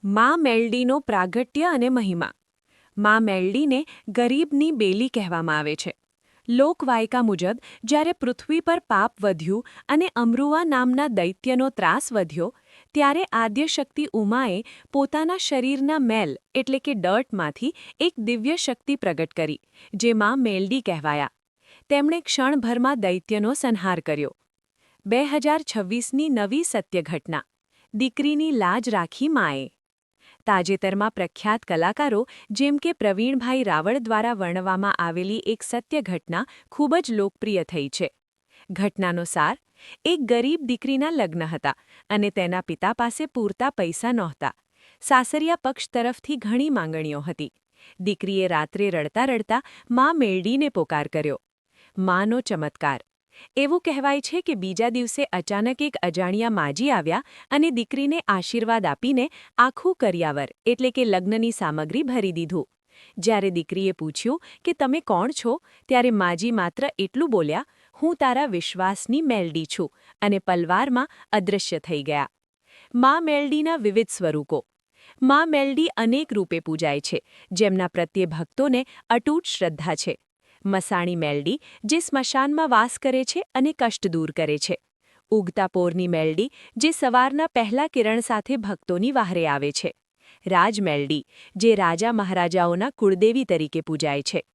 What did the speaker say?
માં મેલડીનો પ્રાગટ્ય અને મહિમા. માં મેલડીને ગરીબની બેલી કહેવામાં આવે છે. લોકવાયકા મુજબ જ્યારે પૃથ્વી પર પાપ વધ્યું અને અમરુવા નામના દૈત્યનો ત્રાસ વધ્યો, ત્યારે આદ્યશક્તિ ઉમાએ પોતાના શરીરના મેલ એટલે કે ડર્ટમાંથી એક દિવ્ય શક્તિ પ્રગટ કરી, જે માં મેલડી કહેવાયા. તેમણે ક્ષણભરમાં દૈત્યનો સંહાર કર્યો. 2026ની નવી સત્ય ઘટના. દીકરીની લાજ રાખી માએ. તાજેતરમાં પ્રખ્યાત કલાકારો જેમ કે પ્રવીણભાઈ રાવળ દ્વારા વર્ણવવામાં આવેલી એક સત્ય ઘટના ખૂબ જ લોકપ્રિય થઈ છે. ઘટનાનો સાર: એક ગરીબ દીકરીના લગ્ન હતા અને તેના પિતા પાસે પૂરતા પૈસા નહોતા. સાસરિયા પક્ષ તરફથી ઘણી માંગણીઓ હતી. દીકરીએ રાત્રે રડતા રડતા માં મેલડીને પોકાર કર્યો. માનો ચમત્કાર. એવું કહેવાય છે કે બીજા દિવસે અચાનક એક અજાણ્યા માજી આવ્યા અને દીકરીને આશીર્વાદ આપીને આખું કરિયાવર એટલે કે લગ્નની સામગ્રી ભરી દીધું. જ્યારે દીકરીએ પૂછ્યું કે તમે કોણ છો, ત્યારે માજી માત્ર એટલું બોલ્યા, હું તારા વિશ્વાસની મેલડી છું, અને પલવારમાં અદૃશ્ય થઈ ગયા. માં મેલડીના વિવિધ સ્વરૂપો. માં મેલડી અનેક રૂપે પૂજાય છે, જેમના પ્રત્યે ભક્તોને અતૂટ શ્રદ્ધા છે. મસાણી મેલડી, જે સ્મશાનમાં વાસ કરે છે અને કષ્ટ દૂર કરે છે. ઉગતા પોરની મેલડી, જે સવારના પહેલા કિરણ સાથે ભક્તોની વહારે આવે છે. રાજ મેલડી, જે રાજા મહારાજાઓના કુળદેવી તરીકે પૂજાય છે.